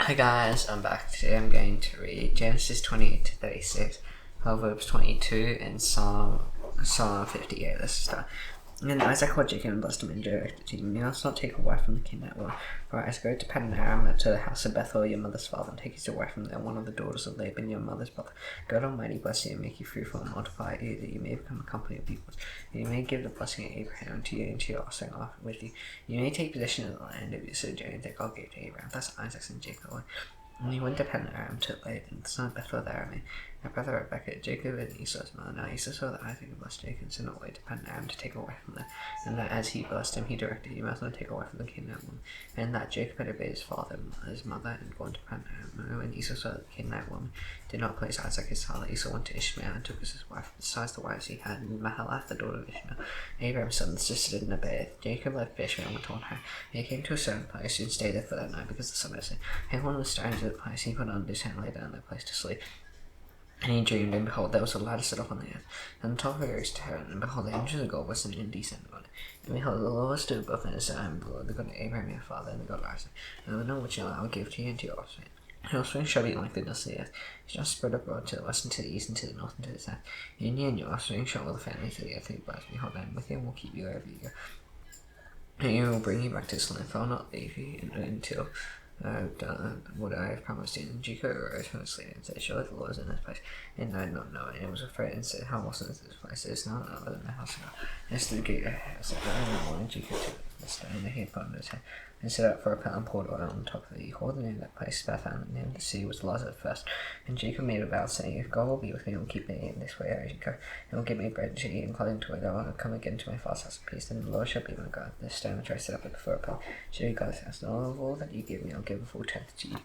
Hi guys, I'm back. Today I'm going to read Genesis 28 to 36, Proverbs 22, and Psalm 58. Let's start. And Isaac called Jacob and blessed him and directed to him. You must not take a wife from the king that will. For Isaac, go to Paddan Aram, to the house of Bethuel, your mother's father, and take his wife from there, one of the daughters of Laban, your mother's brother. God Almighty bless you and make you fruitful and multiply you, that you may become a company of peoples. And you may give the blessing of Abraham to you and to your offspring with you. You may take possession of the land of your sojourn that God gave to Abraham. Thus Isaac and Jacob. And he went to Paddan Aram to Laban, the son of Bethuel the Aramean, my brother Rebekah, Jacob and Esau's mother. Now Esau saw that Isaac had blessed Jacob, and sent away to Paddan Aram to take away from them. And that as he blessed him, he directed, you must not take away from the Canaanite woman. And that Jacob had obeyed his father and his mother, and gone to Paddan Aram. When Esau saw that the Canaanite woman did not place Isaac his father, Esau went to Ishmael and took as his wife, besides the wives he had, Mahalath, the daughter of Ishmael, Abraham's son, assisted in Nebaioth. Jacob left Ishmael and told her. And he came to a certain place and stayed there for that night, because the sun was set. And one of the stones of the place he put under his hand and lay down in that place to sleep. And he dreamed, and behold, there was a ladder set up on the earth, and the top of it reached to heaven, and behold, the angels of God were ascending and descending on it. And behold, the Lord stood above it, and said, I am the Lord, the God of Abraham your father, and the God of Isaac. And the one which I will give to you and to your offspring. Your offspring shall be like the dust of the earth. It shall spread abroad to the west, and to the east, and to the north, and to the south. And you and your offspring shall rule the family to the earth, and bless. Behold, I am with you, and will keep you wherever you go. And you will bring you back to this land, for I will not leave you until what I have promised you. And Jacob arose from his sleep and said, surely the Lord is in this place. And I did not know it. And I was afraid and said, how awesome is this place? It is not other than the house of God. And as the gate of the house of God, in the morning Jacob took the stone that he had put under his head, and set up for a pot and poured oil on the top of it. He called the name of that place Bethel, and the name of the sea was Luz at first. And Jacob made a vow, saying, if God will be with me, and will keep me in this way I go, and will give me bread to eat and clothing to wear, I will come again to my father's house in peace. Then the Lord shall be my God. This stone which I set up before a pot shall be God's house. And all that you give me, I'll give a full tenth to you.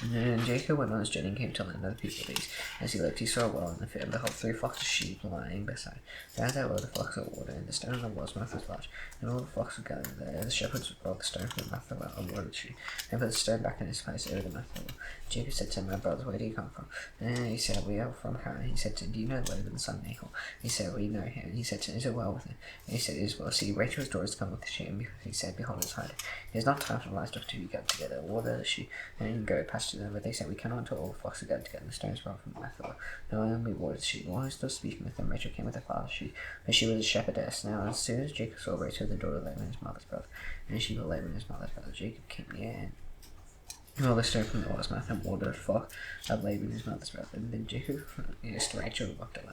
And then Jacob went on his journey and came to the land of the people of the east. As he looked, he saw a well in the field, and behold, 3 flocks of sheep lying beside. There were the flocks of water, and the stone of the well's mouth was large, and all the flocks were gathered there. The shepherds brought the stone from the mouth of the well and watered the sheep, and put the stone back in its place over the mouth of the well. Jacob said to him, my brothers, where do you come from? And he said, we are from Haran. He said to him, do you know Laban the son of Nahor? He said, we know him. And he said to him, is it well with him? And he said, it is well. See, Rachel's daughters come with the sheep, and he said, behold, it's hiding. It is not time for the livestock to be gathered together, water the sheep, and go pasture them. But they said, we cannot until all the flocks are gathered together, and the stones brought from the mouth of the well. Now and we watered the sheep. While I was still speaking with them, Rachel came with her father's sheep, for she was a shepherdess. Now as soon as Jacob saw Rachel, the daughter of Laban, his mother's brother, and she was Laban, his mother's brother, Jacob came near and all the stone from the well's mouth and watered the flock of Laban, his mother's brother. And then Jacob used Rachel and walked away.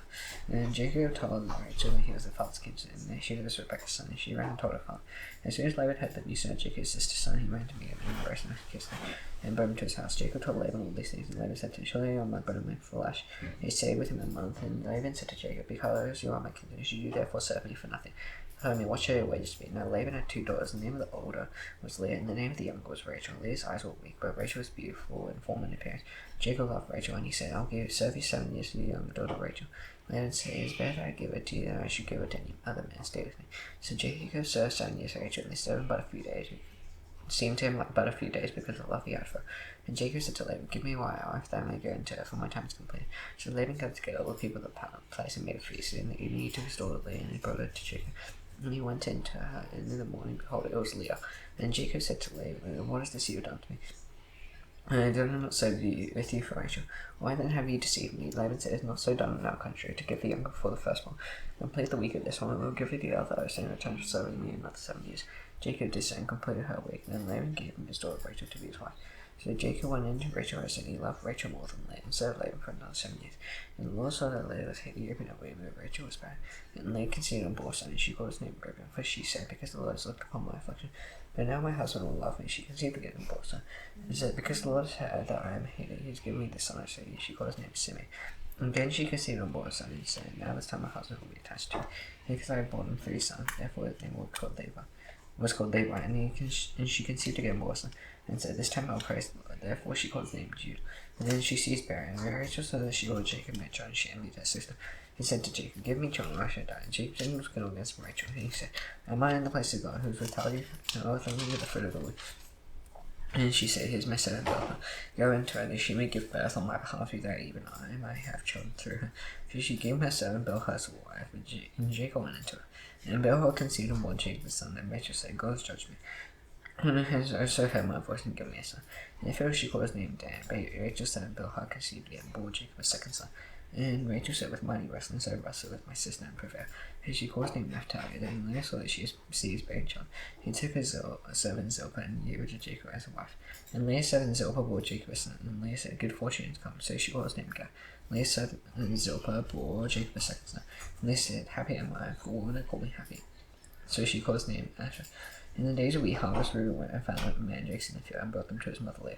And Jacob told Rachel that he was the father's kinsman, and she was Rebekah's son, and she ran and told her father. As soon as Laban heard that news of Jacob's sister's son, he ran to meet him and embraced him and kissed him, and brought him to his house. Jacob told Laban all these things, and Laban said to him, surely you are my brother, my flesh. He stayed with him a month, and Laban said to Jacob, because you are my kinsman, should you therefore serve me for nothing? Tell me, what shall your wages be? Now Laban had 2 daughters, and the name of the older was Leah, and the name of the younger was Rachel. Leah's eyes were weak, but Rachel was beautiful in form and appearance. Jacob loved Rachel, and he said, I'll serve you 7 years for your younger daughter Rachel. Laban said, it is better I give it to you than I should give it to any other man. Stay with me. So Jacob served 7 years for Rachel, and they served him but a few days. It seemed to him like but a few days because of the love he had for her. And Jacob said to Laban, give me a wife that I may go into her, for my time is complete. So Laban gathered together all the people of the place and made a feast. And in the evening he took his daughter Leah, and he brought her to Jacob. And he went into her, and in the morning, behold, it was Leah. And Jacob said to Laban, what is this you have done to me? And did I not so with you for Rachel? Why then have you deceived me? Laban said, it is not so done in our country, to give the younger for the firstborn. Complete the week of this one, and we will give you the other, so in return for serving me another 7 years. Jacob did so and completed her week, and then Laban gave him his daughter Rachel to be his wife. So Jacob went into Rachel, and he loved Rachel more than Leah, and served Laban for another 7 years. And the Lord saw that Leah was hated, opened up women, but Rachel was barren. And Leah conceived and bore a son, and she called his name Reuben, for she said, because the Lord has looked upon my affliction. But now my husband will love me. She conceived again and bore a son, and said, because the Lord has heard that I am hated, he has given me this son. So she called his name Simeon. And then she conceived and bore a son, and said, now this time my husband will be attached to me, because I have borne him 3 sons. Therefore his name was called Levi, and she conceived again and bore a son, and said, this time I will praise the Lord. Therefore she called his name Jude. And then she ceased bearing, and Rachel saw that she bore Jacob met John, and she envied her sister. He said to Jacob, give me children, or I shall die. And Jacob was going against Rachel, and he said, am I in the place of God, who will tell you, and oath only with the fruit of the womb? And she said, here's my servant Bilhah. Go into her, that she may give birth on my behalf, that even I may have children through her. So she gave her servant Bilhah as a wife, and Jacob went into her. And Bilhah conceived and bore Jacob a son. Then Rachel said, God has judged me. has also heard my voice and given me a son. And Phil she called his name Dan, but Rachel said Bill had conceived and bore Jacob a second son. And Rachel said with mighty wrestling, so wrestled with my sister and prevailed. And she calls his name Naphtali. Then Leah saw that she sees bearing child. He took his servant Zilpah and gave her to Jacob as a wife. And Leah's servant Zilpah bore Jacob a son. And Leah said, good fortune has come. So she called his name Gad. Leah's servant Zilpah bore Jacob a second son. And Leah said, happy am I, for women call me happy. So she called his name Asher. In the days of wheat harvest, Reuben went and found mandrakes in the field and brought them to his mother Leah.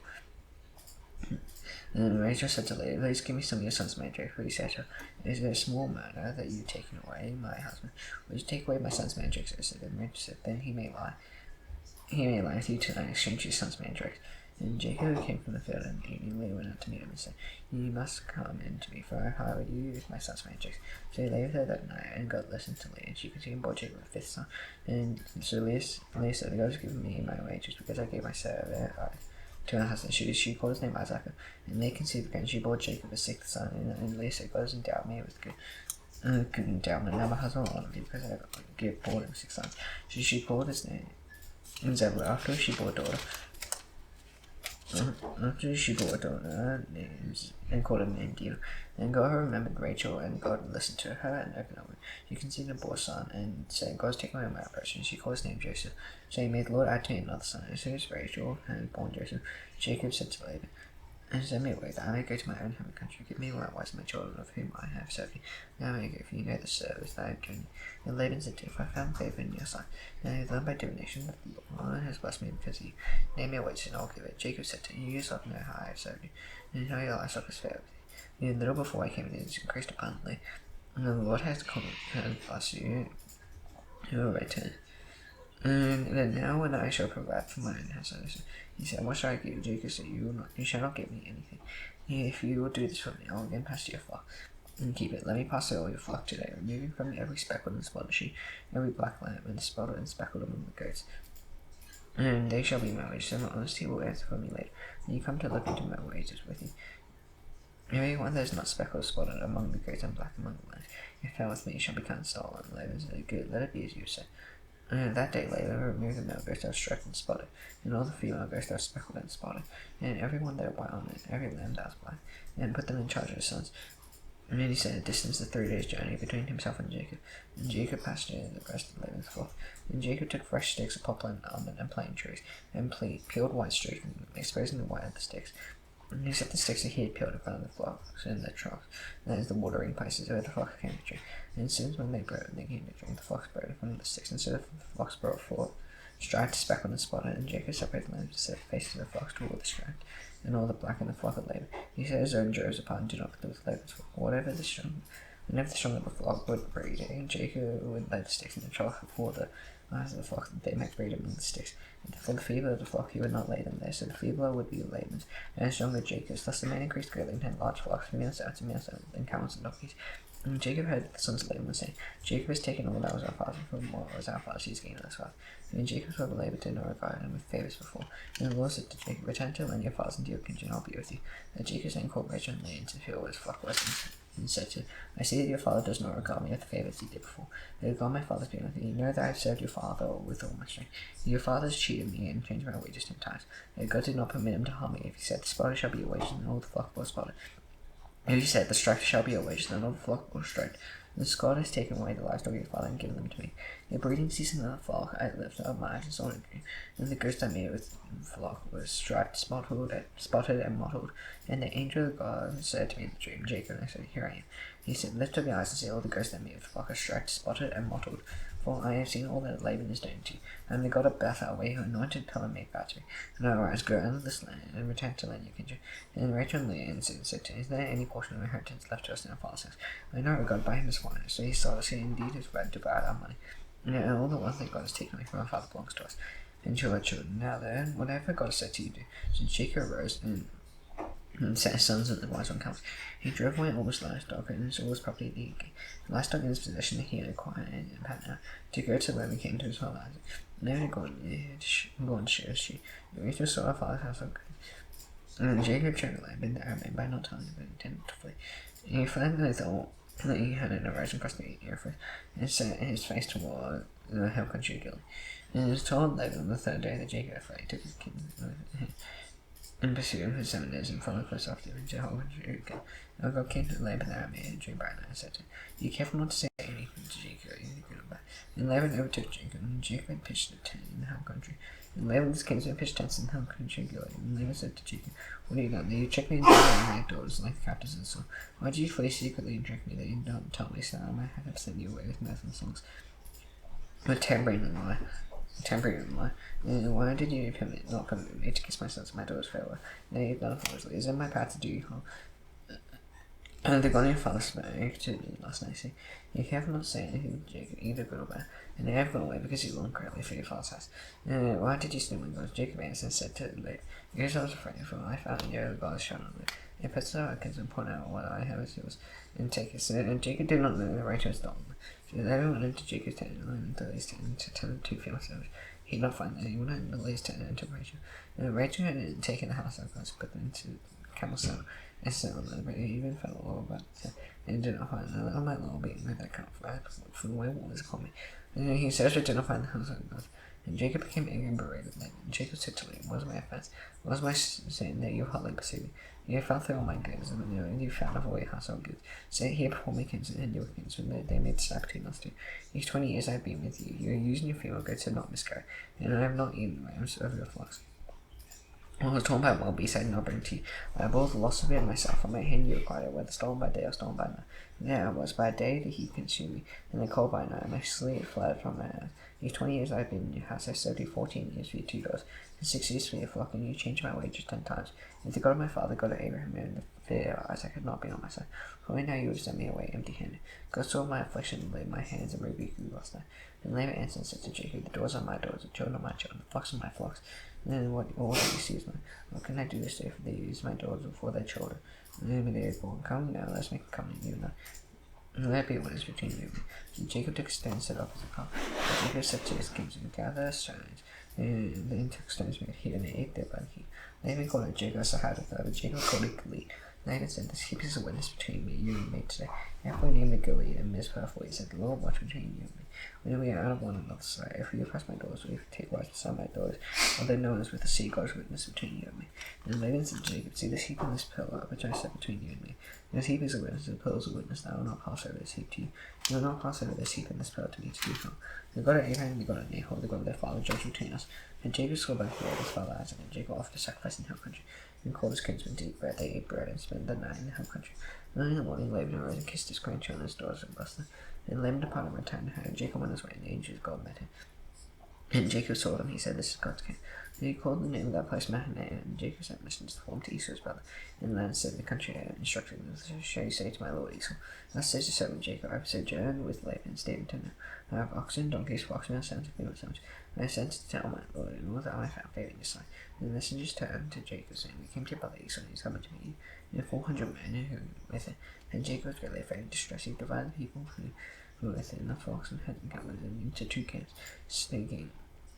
And Rachel said to Leah, please give me some of your son's mandrakes. But he said to her, is it a small matter that you've taken away my husband? Would you take away my son's mandrakes? I said, and Rachel said, then he may lie. He may lie with you tonight and exchange his son's mandrakes. And Jacob came from the field in the evening. Leah went out to meet him and said, you must come in to me, for I hired you with my son's mandrakes. So he lay with her that night, and God listened to Leah, and she conceived and bore Jacob a fifth son. And so Leah said, God has given me my wages, because I gave my servant to her husband. She called his name Isaac. And Leah conceived again, and she bore Jacob a sixth son. And Leah said, God has endowed me with good endowment. Now my husband will honor me, because I have born him 6 sons. So she called his name Zebulun. After she bore a daughter, names and called her name Dinah. And God remembered Rachel, and God listened to her and opened her womb. She conceived and bore a son, and said, God has taken away my oppression. She called his name Joseph, saying, may the Lord add to me another son. As soon as Rachel had born Joseph, Jacob said to Laban, and send me away, that I may go to my own home and country. Give me likewise my children, of whom I have served you. Now I may go, for you know the service that I have given you. And Laban said to him, if I found favor in your sight, and I have learned by divination that the Lord has blessed me because of you. Name your wages, and I will give it. Jacob said to him, you yourself know how I have served you, and how your livestock is fair with you. And little before I came in, it has increased abundantly. And the Lord has blessed you, who will return. And then now when I shall provide for my own house, he said, what shall I give you? Jacob said, you shall not give me anything. If you will do this for me, I will again pass to your flock and keep it. Let me pass all your flock today, removing from me every speckled and spotted sheep, every black lamb, and spotted and speckled among the goats. And they shall be my wages, so my honesty will answer for me later. When you come to look into my wages with you, every one that is not speckled or spotted among the goats and black among the lambs, if fell with me, shall become stolen. Laban said, good, let it be as you say. And that day Laban removed the male goats that was striped and spotted, and all the female goats that were speckled and spotted, and every one that was white on it, every lamb that was black, and put them in charge of his sons. And then he set a distance of 3 days' journey between himself and Jacob. And Jacob pastured the rest of Laban's flock. And Jacob took fresh sticks of poplar and almond and plane trees, and peeled white streaks, exposing the white of the sticks. And he set the sticks that he had peeled in front of the flocks in their troughs, and that is the watering places where the flocks came to drink. And as soon as when they came to drink, the flocks brought in front of the sticks, and so the flocks brought forth, striped, speckled, and spotted. And Jacob separated the lambs to set the faces of the flocks toward the striped, and all the black in the flock of Laban. He set his own droves apart, and did not put them with Laban's flock. Whenever the strong of the flock would breed, Jacob would lay the sticks in the trough before the eyes of the flock, that they might breed among the sticks. And for the feeble of the flock he would not lay them there, so the feebler would be Laban's, and the stronger Jacob's. Thus the man increased greatly and had large flocks, female servants and male servants, and camels and donkeys. And Jacob heard the sons of Laban saying, Jacob has taken all that was our father, from what was our father's he has gained us wealth. And Jacob's brother Laban did not regard him with favours before. And the Lord said to Jacob, return to the land your fathers and to your kindred, and I'll be with you. And Jacob then called Rachel and Leah into the field where his flock was, and said to him, I see that your father does not regard me with the favours he did before. But God my father's been with me. You know that I have served your father with all my strength. Your father has cheated me and changed my wages 10 times. And God did not permit him to harm me. If he said, the spotted shall be your wages, and all the flock was spotted. If he said, the striped shall be your wages, and all the flock was striped. The God has taken away the livestock of your father and given them to me. In the breeding season of the flock, I lifted up my eyes and saw a dream. And the goats I made with the flock was striped, spotted, and mottled. And the angel of God said to me in the dream, Jacob, and I said, here I am. He said, lift up your eyes and see all the goats that made with the flock are striped, spotted, and mottled. For I have seen all that Laban is doing to you. I am the God of Bethel, where you anointed pillar made bow to me. And I arise, go out of this land, and return to land your kindred. And Rachel and Leah answered and said to him, is there any portion of inheritance left to us in our father's house? I know God by him is wine, so he saw us, he indeed has devoured our money. And all the wealth that God has taken away from our father belongs to us, and to our children. Now then, whatever God said to you do. So Jacob arose and set his sons and the wives on camels. He drove away all his livestock and all his property that he gained. The livestock in his possession that he had acquired in Padna, to go to where he came to his father Isaac. And they had gone to share his sheep. And Rachel saw her father's house of good. And Jacob chose Laban the Aramean by not telling him, but intended to flee. And he fled and they thought that he had an arose across the Euphrates, and set his face toward the hill country of Gilead. And it was told Laban on the third day that Jacob afraid took his king and pursued him for 7 days and followed close after him into the whole country of Gilead. And God came to Laban the Aramean during Bright and said to him, "Be careful not to say anything to Jacob." And Laban overtook Jacob, and Jacob had pitched a tent in the hill country. And Laban's kinsmen pitched tents in the hill country of Gilead. And Laban said to Jacob, "What have you done? You tricked me into my daughters like the captives of the sword. Why did you flee secretly and trick me that you don't tell me so I might have sent you away with mirth and songs? With tambourine and lie. And why did you not permit me to kiss my sons and my daughters farewell? Now you've done it foolishly. Is it my path to do you harm? And the God of your father spoke to me last night, saying, "You have not said anything to Jacob, either good or bad, and they have gone away because you longed greatly for your father's house. Why did you steal my gods?" Jacob answered and said to Laban, "Because I was afraid, for I found your gods shone on me. It puts the kids and point out what I have as yours, and take it." And Jacob did not know the Rachel was stolen. So Laban went into Jacob's tent and went into Leah's tent to tell the two female servants. He did not find them. He went into Leah's tent and took Rachel. And Rachel had taken the house of gods, put them into camel's saddle, and set on them. But he even felt all about it, and did not find them. "Let my Lord be with that count, for the way waters upon me." And he searched but did not find the house of gods. And Jacob became angry and berated Laban. And Jacob said to Laban, "What is my offense? What is my sin that you hardly pursued me? You have found through all my goods, and you found of all your household goods. Say here before my kinsmen and your kinsmen that they made strife between us two. These 20 years I have been with you. You are using your female goods to not miscarry, and I have not eaten the rams of your flocks. When I was torn by wild beasts, I did not bring to you. I bore the loss of it myself. On my hand you acquired it, whether stolen by day or stolen by night. And there I was. By day the heat consumed me, and the cold by night. My sleep fled from my eyes. These 20 years I have been in your house. I served you 14 years for your 2 daughters, and 6 years for your flock, and you changed my wages 10 times. If the God of my father, God of Abraham, and the fear of Isaac had not been on my side, for now you would have sent me away empty-handed. God saw my affliction and laid my hands and rebuked me last night." And Laban answered and said to Jacob, "The daughters are my daughters, the children are my children, the flocks are my flocks. And then what you see is mine. What can I do this day for these my daughters or for their children? And then they are born. Come now, let's make a covenant, you and I. And let be what is between you and me." So Jacob took a stone and set up as a path. And Jacob said to his kinsmen, "Gather stones." And then took stones made here, and they ate there by the heat. Laban called it Jacob Sahadutha, but Jacob called it Gilead. Laban said, "This heap is a witness between me, you and me today." After we named the Gilead and Mizpah, for he said, "The Lord watch between you and me. When we are out of one another's sight, if we oppress my daughters, or if we take wives to some of my daughters, will they know us with the sea God's witness between you and me?" And Laban said to Jacob, "See this heap and this pillar, which I set between you and me. This heap is a witness, and the pillar is a witness, that I will not pass over this heap to you. You will not pass over this heap and this pillar to me to do harm. The God of Abraham and the God of Nahor, the God of their father, judge between us." And Jacob saw both the Lord his father Isaac, and Jacob offered a sacrifice in the hill country, and called his kinsmen to eat bread. They ate bread and spent the night in the hill country. And in the morning Laban arose and kissed his grandchildren and his daughters and blessed them. And Laban departed and returned home. Jacob went his way, and the angel of God met him. And Jacob saw them, he said, "This is God's king." And he called the name of that place Mahanaim, and Jacob sent messengers to form to Esau his brother. And the land said, "The country instructed them, shall you say to my lord Esau, thus says your servant Jacob, I have sojourned with Laban and stayed in Timnah. I have oxen, donkeys, flocks, male sons, and female sons. And I sent to tell my lord, and all that I found favor in your sight." And the messengers turned to Jacob, saying, "We came to your brother Esau, and he is coming to meet you, and 400 men who were with him." And Jacob was greatly afraid and distressed. He divided the people who were with him, the flocks, and had them covered them into 2 camps, thinking,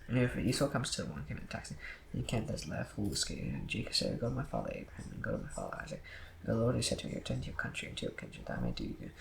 "If Esau comes to the one camp and attacks him, and the camp that's left will escape." And Jacob said, "God of my father Abraham, and God of my father Isaac, the Lord who said to me, return to your country and to your kindred, that I may do you good.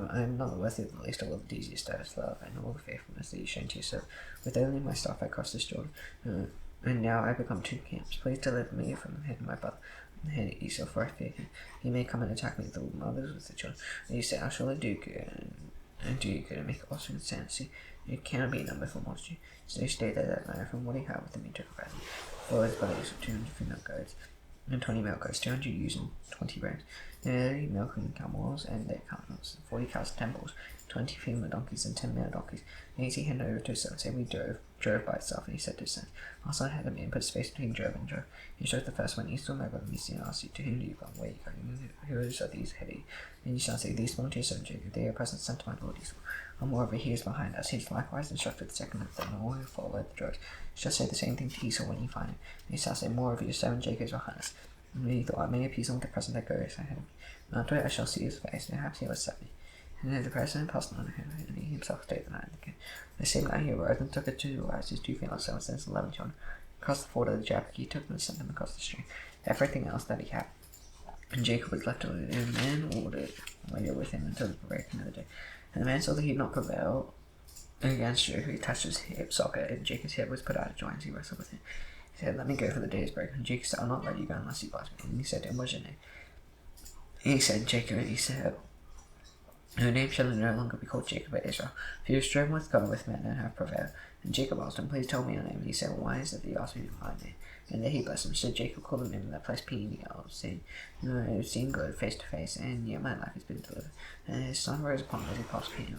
I am not worthy of the least of all the deeds you steadfast love, and all the faithfulness that you shown to yourself. With only my staff I crossed this Jordan, and now I become 2 camps. Please deliver me from the hand of my brother, and the hand of Esau, for I fear him. He may come and attack me with the mothers with the children. And you say, I shall do good, and do you good, and make offspring and sanity. It cannot be a number for multitude. So they stayed there that night, from what he had with him he took a present. For his brothers of 200 female goats, and 20 male goats, 200 ewes, and 20 rams, and 30 milking camels and their camels, 40 cows and 10 bulls, 20 female donkeys and 10 male donkeys. And he handed over to his son, saying, we drove by itself. And he said to his son, our son had a man, put space between drove and drove. He showed the first one, Esau, my brother, and asked you, to whom do you belong, where you going, who are these heady? And you shall say, these belong to your son Jacob, they are present sent to my lord Esau. And moreover, he is behind us. He is likewise instructed the second of them, and all who follow the droves. You shall say the same thing to Esau when you find him. And you shall say, moreover, your servant Jacob is behind us. And he thought, I may appease him with the present that goes ahead of me. And after it I shall see his face, and perhaps he will accept me. And then the president passed on ahead, and he himself stayed the night in the camp. The same night he arose and took it to wives, his 2 female servants and his 11 children. Across the ford of the Jabbok he took them and sent them across the stream. Everything else that he had. And Jacob was left alone, and the man ordered waited with him until the break another day. And the man saw that he had not prevailed, against Jacob. He touched his hip socket, and Jacob's hip was put out of joint as he wrestled with it. He said, "Let me go for the day's break." And Jacob said, "I'll not let you go unless you bless me." And he said, "And what's your name?" And he said, "Jacob." And he said, "Your name shall no longer be called Jacob, but Israel. For you have striven with God, with men, and have prevailed." And Jacob asked him, "Please tell me your name." And he said, "Why is it that you asked me my name?" And then he blessed him. So Jacob called the name of that place Peniel, saying, "I've seen God face to face, and yet my life has been delivered." And his son rose upon him as he passed Peniel,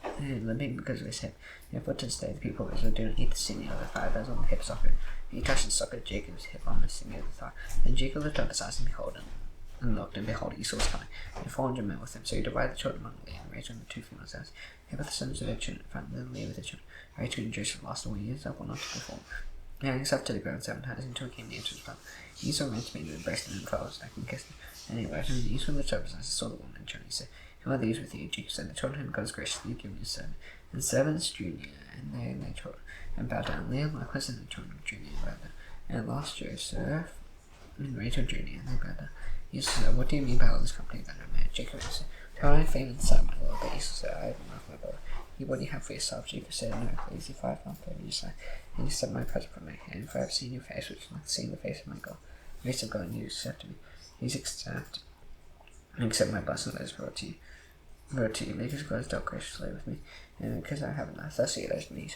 and limping because of his hip. Therefore to this day the people of Israel do not eat the sinew of the thigh that is on the hip socket. And he touched the socket of Jacob's hip on the sinew of the thigh. And Jacob lifted up his eyes and behold, and looked, and behold, Esau was coming, and 400 men with him. So he divided the children among Leah, and Rachel and the two female sons. He put the sons of their children in front, then Leah with their children. Rachel and Joseph lost away years up one after before. He himself to the ground 7 times until he came near to his father. Esau ran to meet him, embraced him, and fell his neck and kissed him. And he wept, and Esau lifted up his eyes and saw the woman and children. He said, "Who are these with you?" Jacob said, "The children whom God has graciously given you, servant." And servants drew near, and they and their children, and bowed down. Leah likewise and the children drew near and bowed down. And at last Joseph and Rachel drew near, and they bowed down. Esau said, "What do you mean by all this company that are mad?" Jacob said, "How I fame inside my Lord." But Esau said, "I have enough, my brother. What do you have for yourself?" Jacob said, "No, please, 5 pounds for your side." And he said, "My present from my hand, for I have seen your face, which is like seeing the face of my God. The face of God, and you accept me. He's accept my blessing that is brought to you. Because God has dealt graciously with me, and because I have enough, thus he urged me."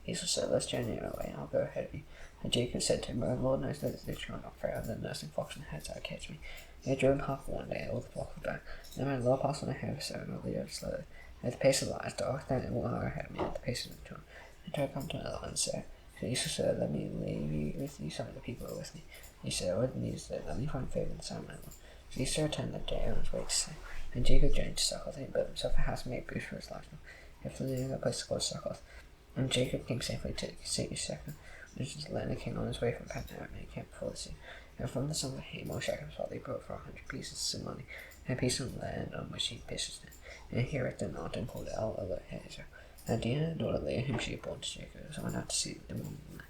Esau said, "Let's journey away, and I'll go ahead of you." And Jacob said to him, "My Lord knows that the children are fairer than nursing fox and hares that catch me." They drove half one day, all the flock were back. Then my Lord passed on a hair of 7 of the earth slowly. At the pace of the livestock, then it will hour ahead of me at the pace of the children. Until I come to another land, so Esau said, "Let me leave you with you, some of the people are with me." He said, "What news that? Let me find favor in the sight of my Lord." So Esau returned that day on his way to say, and Jacob journeyed to Succoth, and he built himself a house and made booths for his livestock. After leaving that place called Succoth, and Jacob came safely to the city of Shechem, which is the land that came on his way from Paddan, and he camped before the sea. And from the sons of Hamor, Shechem's father, he brought for 100 pieces of money, and a piece of land on which he pitched it. And he erected a mountain called El-Elohezer. And Dinah, daughter of Leah, whom she had born to Jacob, so went out to see the woman.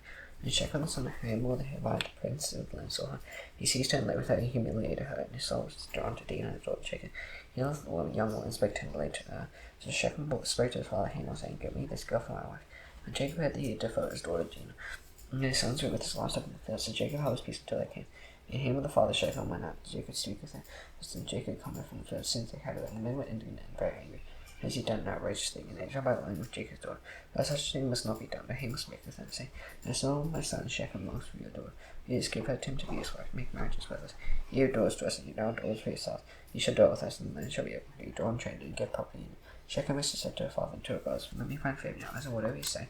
And Shechem, the son of Hamor, the Hivite, prince of the land, saw her. He seized her and lay with her, and humiliated her, and his soul was drawn to Dinah, his daughter of Jacob. He loved the young woman and spoke tenderly to her. So Shechem spoke to his father Hamor, saying, "Give me this girl for my wife." And Jacob had the devote his daughter Dinah. And his sons were with his livestock in the field, so Jacob held his peace until they came. And Hamor the father Shechem went out to Jacob to speak with him. Just then Jacob came from the field, since they had it, and the men were indignant and very angry, as he done an outrageous thing, and they tried by lying with Jacob's daughter. But such a thing must not be done. But Hamor spake with them, saying, "And so my son Shechem longs for your daughter. You just give her to him to be his wife, make marriages with us. You have daughters to us, and you now have daughters for yourselves. You shall dwell with us, and the men shall be able to draw and trained and get property." Shechem has said to her father and to her brothers, "Let me find favor now, as in whatever you say.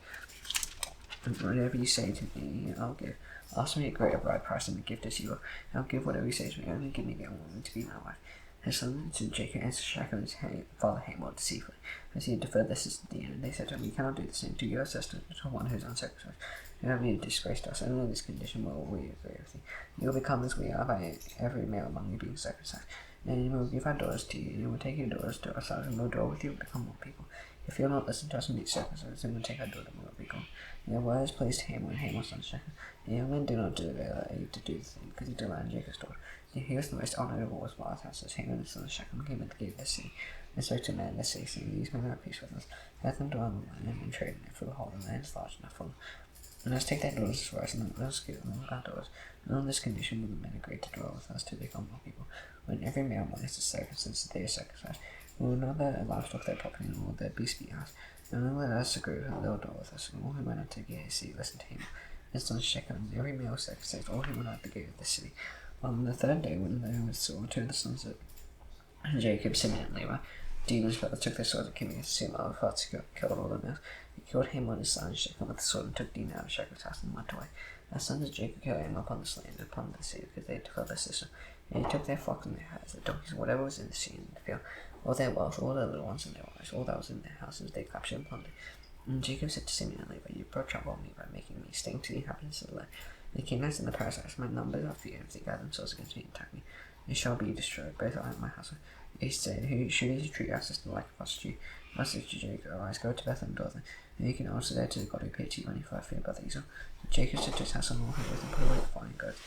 And whatever you say to me, I'll give. Ask me a greater bride price than the gift as you will. I'll give whatever you say to me, only give me the young woman to be my wife." His son to Jacob answered Shechem's father Hamor deceitfully, as he had deferred this to Dinah. And they said to him, "You cannot do the same to your sister, to one who is uncircumcised. You have been disgraced us, and on this condition will we agree with you. You will become as we are by every male among you being circumcised. And we will give our daughters to you, and you will take your daughters to ourselves, and we will dwell with you and become one people. If you will not listen to us and be circumcised, then we will take our daughter and we will be gone." And the words pleased Hamor and Hamor's son Shechem. The young men did not delay to do the thing, because he delighted in Jacob's daughter. He was the most honoured of all his father's houses. Hamor and his son Shechem came at the gate of the city, and spoke to the men in the city, saying, "These men are at peace with us. Let them dwell in the land and trade in it, for the whole of the land is large enough for them. And let us take their daughters as wives, and let us give them our daughters. And on this condition will the men agree to dwell with us to become one people. When every male among us is circumcised, they are circumcised. We will not let their livestock, their property, and all their beasts be ours. And then let us agree with them, they will dwell with us. And all who went out to the gate of the city listened to him. His son Shechem, and every male circumcised, all who went out the gate of the city. On the third day, when they saw two of the sons of Jacob, Simeon and Levi, Dinah's brothers took their swords and came against Sima, fought to kill all the males. He killed him on his son Shechem with the sword, and took Dinah out of Shechem's house and went away. The sons of Jacob killed him upon the slain and upon the sea, because they had defiled their sister. And he took their flocks and their herds, their donkeys, and whatever was in the sea and in the field, all their wealth, all their little ones and their wives, all that was in their houses, they captured and plundered. And Jacob said to Simeon and Levi, "You brought trouble on me by making me stink to the inhabitants of the land. The Canaanites and the Perizzites, my numbers are few, and if they gather themselves against me and attack me, they shall be destroyed, both I and my household." He said, "Who should he treat our sister like a prostitute?" I said to Jacob, "Arise, go to Bethel and dwell there, and you can answer there to the God who paid you money for our fear brother Esau." So Jacob said to his house and all who with him, "Put away the foreign gods,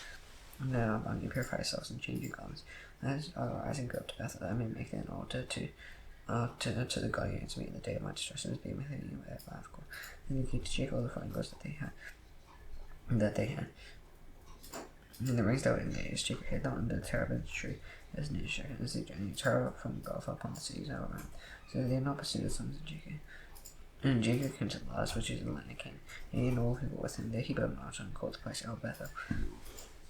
and now among you purify yourselves and change your garments. Arise and go up to Bethel, that I may make there an altar to to the guardian to meet the day of my distress and being with him at life. And you keep to check all the findings that they had. And the raised out in the air, Jacob hid under the terrible tree as near Shechem as he tore up from the gulf upon the seas all around. So they did not pursue the sons of Jacob. And Jacob came to Luz, which is the land of Canaan, and all who were with him. There he built an altar and called the place El Bethel,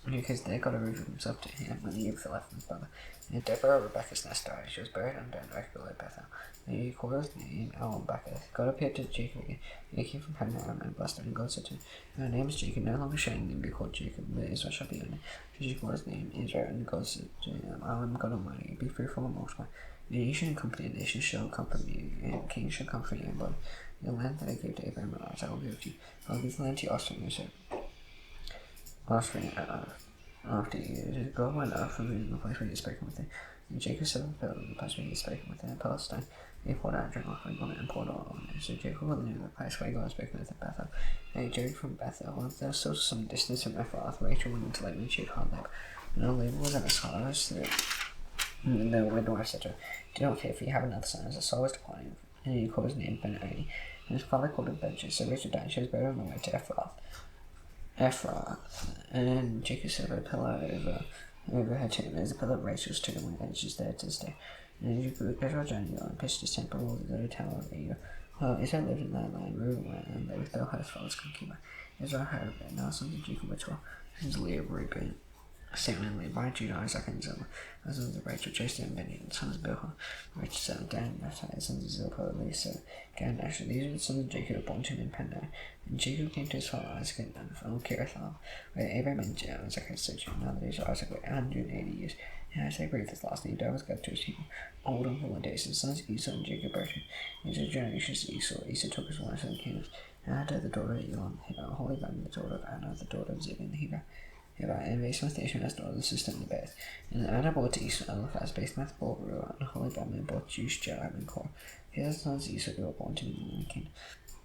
because there God had revealed himself to him when the youth fell from his brother. And Deborah, Rebekah's nest died. She was buried under an oak below Bethel. And he called his name El-Bethel. God appeared to Jacob again. And he came from Padan and blessed him. And God said to him, "Your name is Jacob. No longer shall your name be called Jacob, but Israel shall be your name." So she called his name Israel. And God said to him, "I am God Almighty. Be fruitful and multiply. And you shall accompany a nation shall come from you, and kings shall come from you. But the land that I gave to Abraham and Isaac I will give to you. I will give the land to your offspring." After years, God went up from the place where he had spoken with him. And Jacob set up the place where he had spoken with him in Palestine. He poured out a drink offering on it and poured oil on it. So Jacob went near the place where God had spoken with him, Bethel. And he journeyed from Bethel. While there was still some distance from Ephrath, Rachel went into Laban and she had hard labor. And her labor was at its hardest. And the midwife said to her, "Do not fear, for you have another son." As the soul was departing, and he called his name Ben-Oni. And his father called him Benjamin. So Rachel died, and she was buried on the way to Ephrath, and Jacob set a pillar over her tomb. There's a pillar of Rachel's tomb, and she's there to this day. And Israel journeyed on, pitched his temple, all the tower of Ear. Israel lived in that land, ruled and they with Bill her father's concubine. Israel had now sons of Jacob were 12, sons of Leah, Reuben, Simeon, Levi, Judah, Isaac, and Zillah. The sons of Rachel, Joseph, and Benjamin, sons of Bilhah, Rachel, son of Dan, Naphtali, sons of Zilpah, Lisa, Gad, and Asher. These were the sons of Jacob born to him in Pandan. And Jacob came to his father Isaac and from Kirathal, where Abraham and Isaac had sojourned. Now the days of Isaac were 180 years. And Isaac breathed his last, and he died with God to his people. Old and full of days, and the sons of Esau and Jacob buried him. These are the generations of Esau. Esau took his wife from the Canaanites, and Ada, the daughter of Elon, Holy Band, the daughter of Anna, the daughter of Zebulun, the Hebrew. And Basemath Ishmael's daughter, the sister of Nebaioth. And Anna bore to Esau Eliphaz, Basemath bore Ruah, and Holy Band bore Jush, Joab, and Korah. Here are the sons of Esau who were born to him in the king.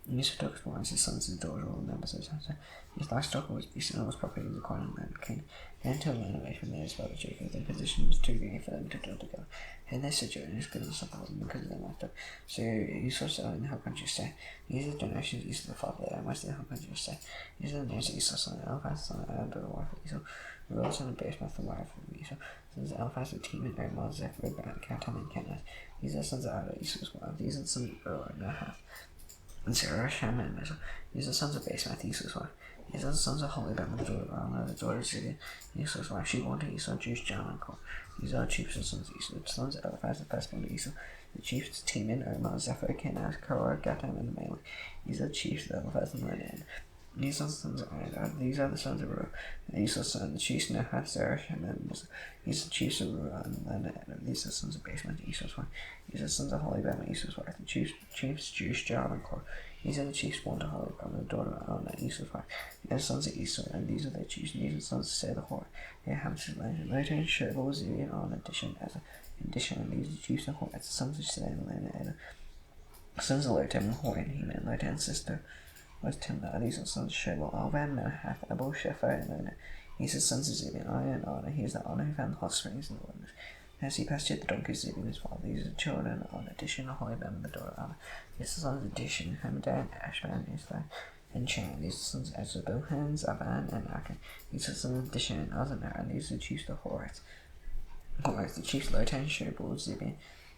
And Esau took his wives, his sons, and daughters, all the members of his household. His livestock was beasts, and all his property was acquired in the land of Canaan. Then until the land away from there, his brother Jacob, their position was too great for them to dwell together. And their sojourn is good as them because of their livestock. So Esau settled in the hill country state. These are the generations of Esau the father there, and west of the hill country state. These are the names of Esau, son of Eliphaz, son of Adam, the wife of Esau. Ruah, son of Basemath, the wife of Esau. Sons of Eliphaz, of Teman, Omar, Zeph, Reuben, Cartan, and Kenaz. These are the sons of Ada, Esau's wife. These are the sons of Ruah, Nahath, and Sarah, Shem, and Mizah. These are the sons of Basemath, Esau's wife. These are the sons of Holy Band, the daughter of Anna, the daughter of Zebulun, Esau's wife. She born to Esau, Jush, Jan, and Korah. These are the chiefs of the sons of Esau. The sons of Eliphaz, the firstborn of Esau. The chiefs of Teman, Omar, Zephyr, Kenaz, Korah, Gatam, and Amalek. These are the chiefs of Eliphaz and Lenan. These are the sons of Ada. These are the sons of Ruah. These are the sons of the chiefs of Nahath, Zerah, Shem, and Mizah. These are the chiefs of Ruah and Lenan. These are the sons of Basemath, Esau's wife. These are the sons of Holy Band, Esau's wife. The chiefs, Jush, Joab, and Korah. These are the chiefs born to Holy Band, the daughter of Anna, Esau's wife. These are the sons of Esau, and these are their chiefs. And these are the sons of Seir, the Horah. They have his land. Lotan, Shobal, Zebulun, Anna, Dishan, Ezer. And Dishan, and these are the chiefs of Horah. The sons of Seir, and Lenan, the sons of Lotan, Horah, and Heman. Lotan's sister was Timnah. These are the sons of Shobal, Alvan, Manahath, Abel, Shepher, and Lona. These are the sons of Zebulun, and Anna. He is the Anna who found the hot springs in the wilderness. As he pastured the donkeys, Zebulun his father. These are the children of Anna, Dishan, Holy Band, the daughter of Anna. These are the sons of Dishan, Hamadan, Ashban, Isla, and Chan. These are the sons of Ezra, Bilhan, Zaban, and Akan. These are the sons of Dishan and Azanah, and these are the chiefs of Horath. The chiefs Lotan, Shobal, Zebulun,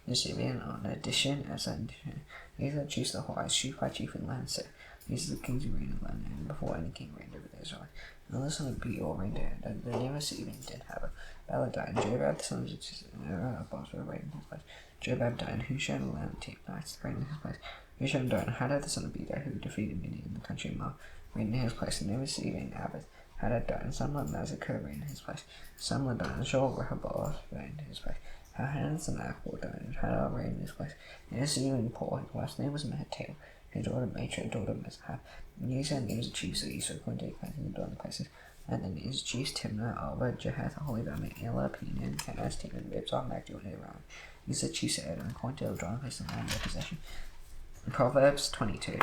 Anna, Dishan, Ezra, and Dishan. These are the chiefs of Horath, chief by chief in land. So these are the kings who reigned in land, and before any king reigned over Israel. Another son of Beor reigned there. The name of even did have a Bela died, and Jobab, the son of Bosra, reigned in his place. Jobab died, and Husham the land of Teepnites reigned in his place. Husham died, and Hadad, the son of Bedad, who defeated Midian in the country of Moab, reigned in his place. The name of Eben Abbott. Hadad died, and Samlah Mazakah reigned in his place. Samlah died, and Joel Rehoboth reigned in his place. Hanan the son of Akbor died, and Hadad reigned in his place. And his Paul, his wife's name was Mehetabel. His daughter Matra, daughter of Mizpah. And these are the names of chiefs of Esau, according to the dwelling places. And the names of chiefs Timnah, Alva, Jahath, Holibam, Elah, Penan, Kenaz, Teman, Ribzah, Magdal, and Aram. These are the chiefs of Edom, according to the dwelling place and land of their possession. Proverbs 22.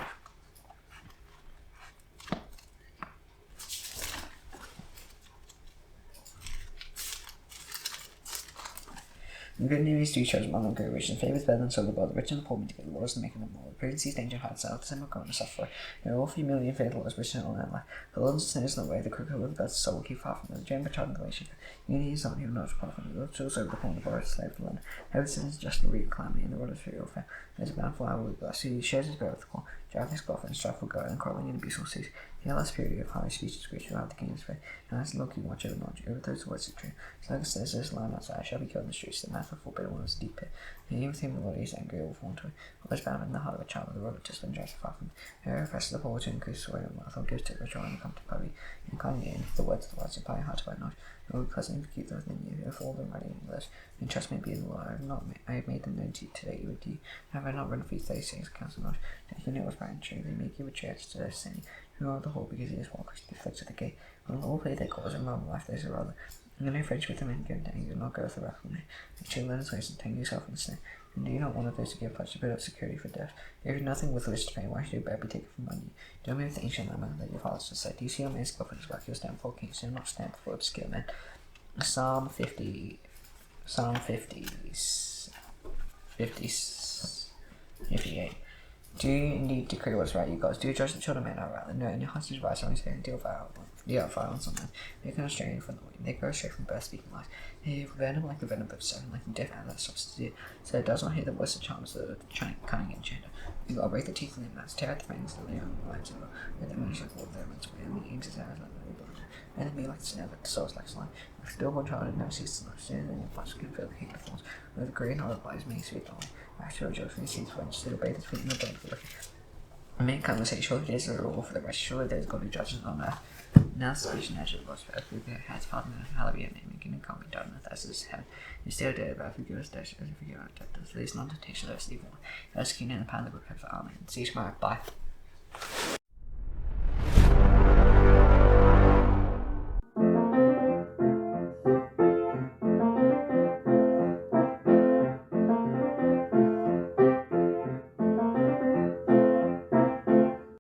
The good news do judge among good rich and favors better than silver gold. The rich and the poor meet together, laws and making them more. Prudence sees danger hides out, the same will come to suffer. They are all humility and faith, laws, rich and all that life. The Lord snares in the way, the crooked will of God's soul will keep far from them. The gem child in the relationship. Unity is not even not profit. The Lord shows over the corner of the forest, slave to London. Heaven sends just and real calamity, and the rod is for your fair. There's a bountiful hour with blessed. He shares his bread with the poor. Drive his cloth and strife will go, and crawling in abuse will cease. He has purity of high speech is great throughout the kingdom's faith. And as Loki watch over knowledge, over those words of truth. So like says this line outside, shall be killed in the streets, the mouth of forbidden one is deep pit. And with him the Lord is angry over one to it. All is bound in the heart of a child, the road of just been drives far from him. Whoever oppresses the poor to increase the way of mouth, or gives to the rich, and come to poverty. And kindly in the words of the wise, and by heart to by not. It will be pleasant to keep those in you, if all them writing in English. And trust me be in the Lord, I have made them known to you today with you. Have I not run for you 36 counsel not? Taking it was right and true, they may give a chance to their sin. Who are the whole because he is one Christ, the flicks of the gate. When all play their cause and run life, there's a rather. And no French with them and go down, you will not go with the wrath from me. But you learn his ways and tangle yourself in sin. And do you not want of those to give pledge to build up security for death? If you have nothing with which to pay, why should your bread be taken from money? Don't move the ancient lamb that your fathers have said. Do you see your man's skill for his work? He will stand before kings, he will not stand before obscure men. Psalm 58. Do you indeed decree what is right, you gods? Do you judge the children of men outright? No, and your hearts is right, so he's going to deal violence on them. They go astray from the wind, they go astray from birth, speaking lies. They venom like the venom of serpent, like the death and that substitute. So it does not hear the voice of charms, the cunning enchanter. You gotta break the teeth in their mouths, tear out the fangs, the lay on the lines, and let them manage like water, their runs away, and the eggs is out like the blood. And then be like the snare, like the souls like slime. Like the stillborn child who never ceases to love, sin, and the flesh can feel the heat of thorns. Where the great heart lies, may sweet dawn. After a joy from his seeds whence they obey the sweet and the blood for looking. And men come and say, surely there is a rule for the rest, surely there is godly judgment on earth. Now the salvation naturally was for every good has pardon and hallowed be your name, and kingdom come be done with us as heaven. You still dead, but forgive us dash as we forgive our debtors. Lead us not into temptation, let us leave one. Let us kingdom and the power of the good for Amen. See you tomorrow. Bye.